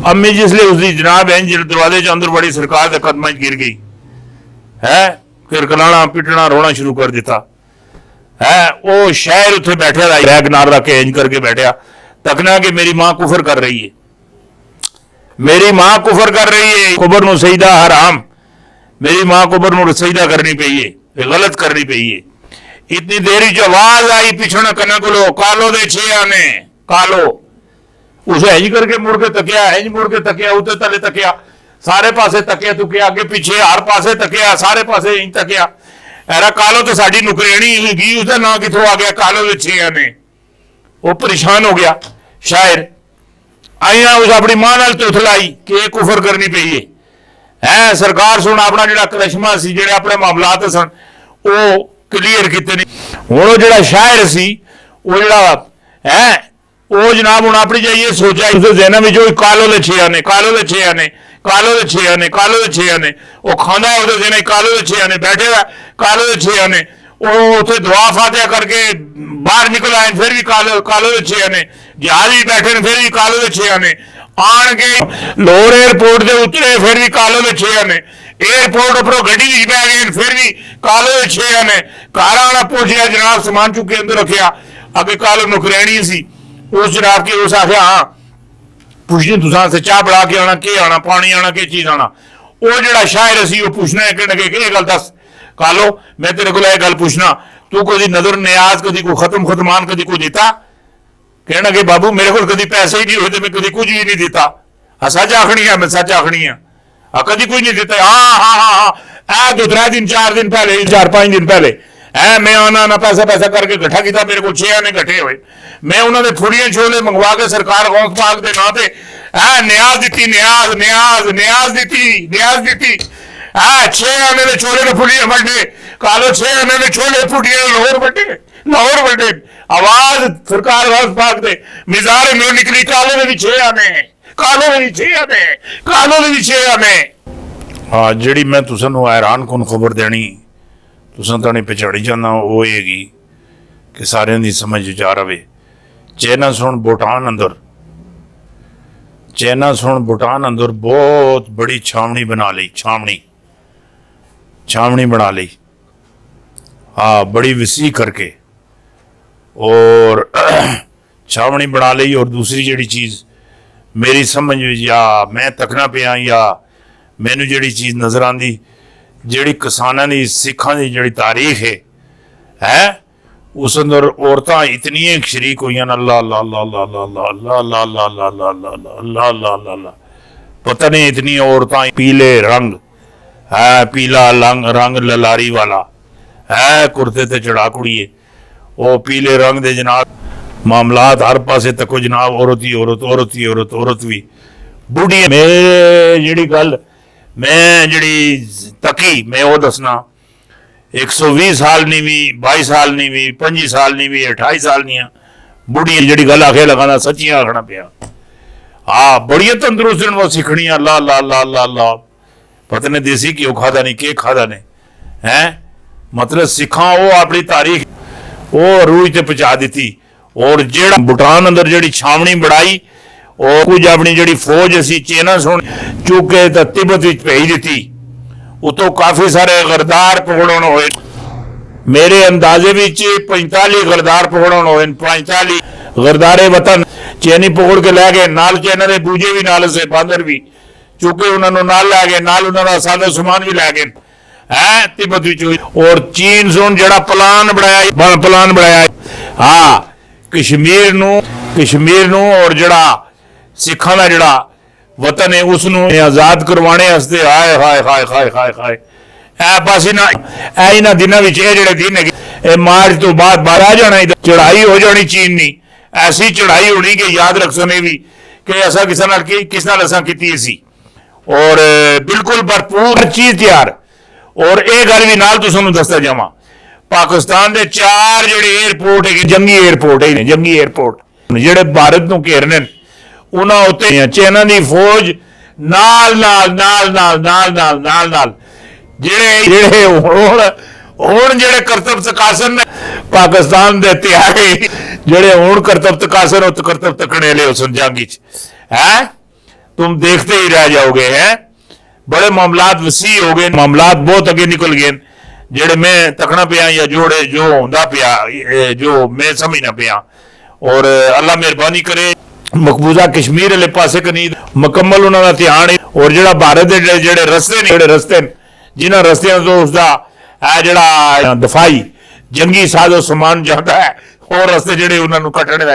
अम्मी जिसले उसकी जनाब इंज दरवाजे च अंदर बड़ी सरकार के कदम च गिर गई है, फिर कलाना पिटना रोना शुरू कर दिता है। वो शायर उत्थे बैठे रैग नार रख के इंज करके बैठा, तकना कि मेरी मां कुफर कर रही है, मेरी मां कुफर कर रही है, कुबर नूं सजदा हराम, मेरी मां कुबर नूं सजदा करनी पई है, गलत करनी पई है। इतनी देरी च आवाज आई पिछड़ कना को, कालो दे 6 आने कालो। उसे इंज करके मुड़ के तकिया, इंज मुड़ के तकिया, उत्ते तले तकिया, सारे पासे तकिया तुकिया, अगे पीछे हर पासे तकिया, सारे पासे इंज तकिया। ऐरा कालो तो साडी नुकरेणी होगी, उसका नाम किथों आ गया, कालो दे 6 आने। वो परेशान हो गया शायर। आइया उस अपनी मां नाल तुथ लाई कि यह कुफर करनी पई है। सरकार सुन अपना जिहड़ा करिश्मा सी, जिहड़े अपने मामलात सन वो क्लीयर कीते नहीं। हुण जिहड़ा शायर सी वो जिहड़ा है वो जनाब हुण अपनी जाइए सोचा, उस जहन में जो कालो दे 6 आने, कालो दे 6 आने, कालो दे 6 आने, कालो दे 6 आने। वो खांदा है उस जहन कालो दे 6 आने, बैठे हुआ कालो दे 6 आने। वो उत्थे दुआ फातिहा करके बाहर निकल आए, फिर भी कालो दे 6 आने। जहाज भी बैठे फिर भी कालो दे 6 आने। आन के लाहौर एयरपोर्ट से उतरे, फिर भी कालो दे 6 आने। एयरपोर्ट उपरों गड्डी विच बह गए, फिर भी कालो दे 6 आने। घर आना पहुंचया, जनाब समान चुके अंदर रखिया, अगे कालो नुकरैनी सी। उस जनाब की उस आख्या हाँ पुछनी तुसां से चाह बना के आना, के आना, पानी आना, के चीज आना। वो जिहड़ा शायर सी वो पुछना है कि गल दस कालो, मैं तेरे को यह गल पूछना, तू कभी नजर नियाज कभी कोई खत्म खतमान कभी कोई दिता? कहना कि बाबू मेरे को कभी पैसे ही नहीं हुए, मैं कभी कुछ भी नहीं दिता। सच आखनी है, मैं सच आखनी है, कभी कुछ नहीं दिता। हाँ हाँ हाँ हाँ 2-3 दिन 4 दिन पहले, 4-5 दिन पहले है मैं आना पैसा करके इकट्ठा किया, मेरे को 6 आने इकट्ठे हुए। मैं उन्होंने फुड़ियां छोले मंगवा के सरकार गौस पाक के नां ते न्याज दी, न्याज दी 6 आने के छोले ने फुड़ियां बंटे, कालो 6 आने के छोले फुड़ियां लाहौर बंटे। आवाज सरकार गौस पाक दे मिजारे में निकली, कालो ने भी 6 आने, कालो ने भी 6 आने, कालो ने भी 6 आने। हाँ जी मैं तुसानू हैरान कुन खबर देनी तुसां ताणी पछाड़ी जाना वो हैगी कि सारियां दी समझ जा रहे। चाइना सुन भूटान अंदर, चाइना सुन भूटान अंदर बहुत बड़ी छावनी बना ली, छावनी बना ली, हाँ बड़ी विसी करके, और छावनी बना ली। और दूसरी जिहड़ी चीज़ मेरी समझ या मैं तकना पिया या मैनू जिहड़ी चीज़ नज़र आंदी, जिहड़ी किसानां दी सिखां दी जिहड़ी तारीख है उस अंदर औरतां इतनियां शरीक हुई ना, अल्लाह अल्लाह अल्लाह अल्लाह अल्लाह अल्लाह अल्लाह अल्लाह अल्लाह अल्लाह अल्लाह अल्लाह, पता नहीं इतनी औरतां, पीले रंग है, पीला रंग ललारी वाला है, कुर्ते ते चढ़ा कुड़िए, वो पीले रंग दे जनाब मामलात हर पासे तको जनाब, औरत ही औरत, औरत ही औरत, औरत भी बुढ़ी। मेरे जिहड़ी गल मैं जिहड़ी तकी मैं वो दसना, 120 साल नहीं भी, 22 साल नहीं भी, 25 साल नहीं भी, 28 साल नहीं, बुढ़िया जिहड़ी गल आखे लगाना सच्चियां आखना पिया। हाँ बड़िया तंदुरुस्त वो सीखनी, अल्लाह अल्लाह अल्लाह अल्लाह अल्लाह, पता नहीं देसी घ्यो खादा नहीं के खादा ने हैं, मतलब सिखा वो अपनी तारीख वो रूह ते पहुंचा दी। और जेड़ा भूटान अंदर जिहड़ी छावनी बढ़ाई और कुछ अपनी जिहड़ी फौज असी चाइना सुन चुके तो तिब्बत विच भेज दी, उतो काफी सारे गरदार पकड़न होए, मेरे अंदाजे विच 45 गरदार पकड़न होए, 45 गरदारे वतन चैनी पकड़ के लै गए, नाल चाइना दे दूजे भी नाल से बांदर भी चुके उन्होंने नाल लै गए, नाल उन्होंने सादा समान भी लै गए है तिब्बत विच। और चीन सुन जिहड़ा प्लान बनाया हाँ कश्मीर नू और जिहड़ा सिखां दा जिहड़ा वतन है उसनू आजाद करवाने वास्ते, हाय हाय हाय हाय हाय हाय बस इन्हां दिनां विच जिहड़े दिन है मार्च तो बाद बाहर आ जाना, चढ़ाई हो जानी चीन नी, ऐसी चढ़ाई होनी कि याद रख सने भी कि ऐसा किस नाल असां कीती सी। और बिल्कुल भरपूर चीज तैयार। और ये गल भी नाल तुसानू दसदा जावां, पाकिस्तान दे 4 जिहड़े एयरपोर्ट है, जंगी एयरपोर्ट जिहड़े भारत नू घेरने, उन्हां उत्ते चाइना दी फौज नाल नाल नाल नाल नाल नाल नाल नाल जिहड़े हुण जिहड़े करतब तकासन ने पाकिस्तान दे त्यागे जिहड़े हुण करतब तकासन उत करतब तकने ले उस जंग च है तुम देखते ही रह जाओगे। हैं बड़े मामलात वसी हो गए, मामलात बहुत अगे निकल गए जेड़े मैं तकना पिया या जोड़े जो होंदा पिया जो मैं समझना पिया। और अल्लाह मेहरबानी करे मकबूजा कश्मीर वाले पासे कनी मुकम्मल उन्होंने ध्यान है। और जो भारत के जेड़े रस्ते जिन्होंने रस्तियों तो उसका जड़ा दफाई जंगी साजो समान जाता है और रस्ते जेड़े उन्होंने कटने का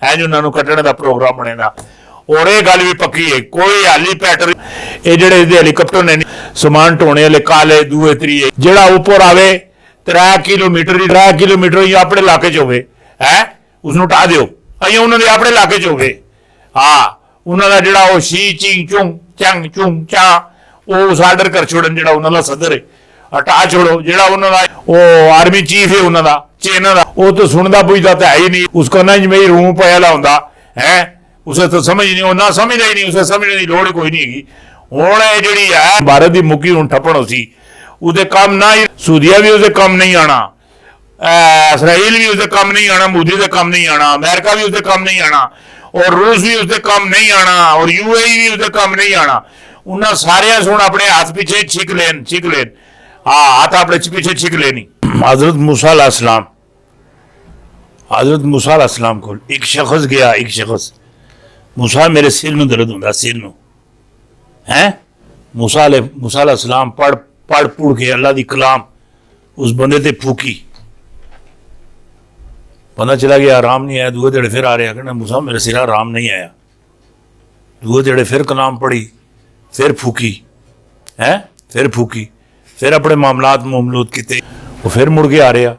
है जो उन्होंने कटने का प्रोग्राम बनेगा। और ये गल भी पक्की है कोई हेलीपैटर ये जेड़े हेलीकॉप्टर ने समान ढोने वाले काले दूए त्रीए जेड़ा उपर आवे 3 किलोमीटर ही अपने इलाके च होवे है उसनू ढा दिओ अं उन्होंने अपने इलाके च होवे। हाँ उन्होंने जेड़ा वो शी चिंग चुंग चंग चुंग चा वो उस आर्डर कर छोड़न जेड़ा उन्होंने सदर है हटा छोड़ो जेड़ा उन्होंने वो आर्मी चीफ है उन्होंने चेना का वो तो सुनता पुछता तो है ही नहीं उसको ना जिम्मे रूम पहला होंदा है उसे तो समझ नहीं ना समझदा ही नहीं उसे समझने की लोड़ कोई नहीं हैगी। हुण जिहड़ी है भारत की मुक्की हुण ठप्पण सी उसदे कम ना ही सूदिया भी उसदे कम नहीं आना इसराइल भी उसदे कम नहीं आना मोदी दे कम नहीं आना अमेरिका भी उसदे कम नहीं आना और रूस भी उसदे कम नहीं आना और यूएई भी उसदे कम नहीं आना। उन्हें सारे सुन अपने हाथ पीछे छिक लेन हाँ हाथ अपने पीछे छिक लेनी। हजरत मूसा अलैहिस्सलाम को एक शख्स गया एक शख्स मूसा मेरे सिर में दर्द होंदा सिर नूं है मूसा अलैहिस्सलाम पढ़ पुढ़ के अल्लाह दी कलाम उस बंदे ते फूकी बंदा चला गया आराम नहीं आया दूए ध्याड़े फिर आ रहा कहना मूसा मेरे सिर आराम नहीं आया दूए ध्याड़े फिर कलाम पढ़ी फिर फूकी है फिर अपने मामलूत किते वो फिर मुड़ के आ रहा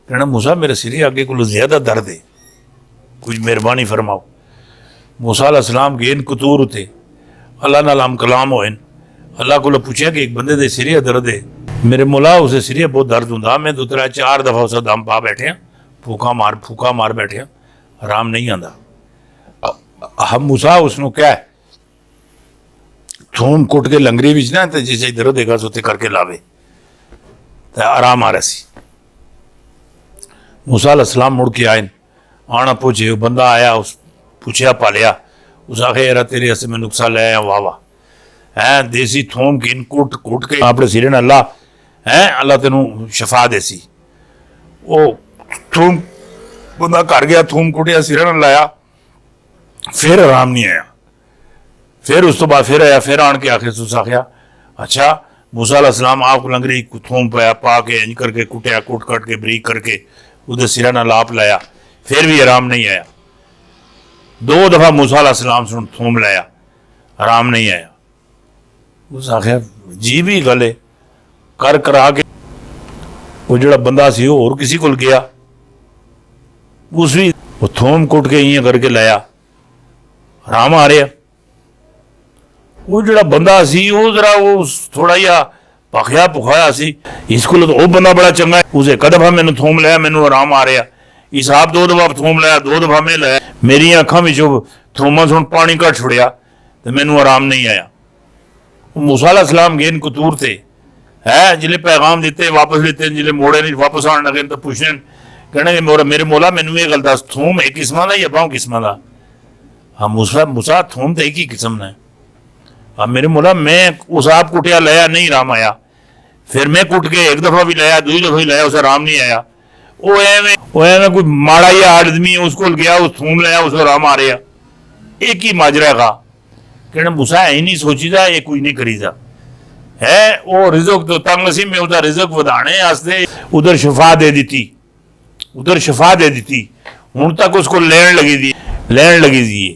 कहना मूसा मेरे सिर आगे को ज्यादा दर्द है कुछ मेहरबानी फरमाओ। मूसा अलैहिस्सलाम गए कतूर उते अल्लाह नाल हम कलाम होए अल्लाह को पूछा कि एक बंदे दे सिर दर्द है मेरे मौला उसे सिर बहुत दर्द होंदा मैं 2-3-4 दफा उसे दम पा बैठे फूका मार बैठे आराम नहीं आंदा। हम मूसा उसनों क्या थूम कुट के लंगरी बिच ना तो जिसे दर्द देगा सोते करके लावे तो आराम आ रहा सी। मूसा अलैहिस्सलाम मुड़ के आए आना पूछे बंदा आया उस पूछया पालिया उस आखे यार तेरे हसे मैं नुकसा ले आया वाह वाह है देसी थूम की कुट के अपने सिरे अल्लाह है अल्लाह तेनू शफा देसी वो थूम बंदा घर गया थूम कुटिया सिरे लाया फिर आराम नहीं आया फिर उस तो बाद फिर आया फिर आन के आखिर तुस आख्या अच्छा मूसा अलैहिस्सलाम आप लंगरी थूम पाया पा के इंज करके कुटिया कुट कट के बरीक करके उधर सिरा ना लाप लाया फिर भी आराम नहीं आया। 2 दफा मूसा अलैहिस्सलाम सुन थूम लाया आराम नहीं आया। उस आखिर जी भी गले कर करा के वो जो बंदा सी और किसी को गया उस भी वो थूम कुट के इं करके लाया आराम आ रहा। वो जो बंदा सी वो जरा वो थोड़ा जिहा भखया भुखाया सी इसको तो वो बंदा बड़ा चंगा है उसे एक दफा मैंने थूम लाया मैनू आराम आ रहा इस आप 2 दफा थूम लाया 2 दफा मैं लाया मेरी अखा में थूमा सुन पानी घट छुड़िया तो मैनू आराम नहीं आया। मूसा अलैहिस्सलाम गए कतूर थे है जिले पैगाम दिते वापस लेते जिले मोड़े नहीं वापस आने लगे तो पूछने कहने मेरे मौला मैनू ये गल दस थूम एक किस्म का या बहु किस्म का। हाँ मूसा थूम तो एक ही किस्म का। हाँ मेरे मौला मैं उस आप कुटिया लाया नहीं आराम आया फिर मैं कुट के 1 दफा भी लाया 2 दफा भी लाया उसे आराम नहीं आया। वो एवं कोई माड़ा या आदमी उसको गया उस थूम लाया उसे आराम आ रहा एक ही माजरा का कहना मूसा है नहीं सोचीदा ये कोई नहीं करीदा है वो रिजक तो तंग सी मैं उसका रिजक वधाने वास्ते उधर शफा दे दी हुण तक उसको लैन लगी दी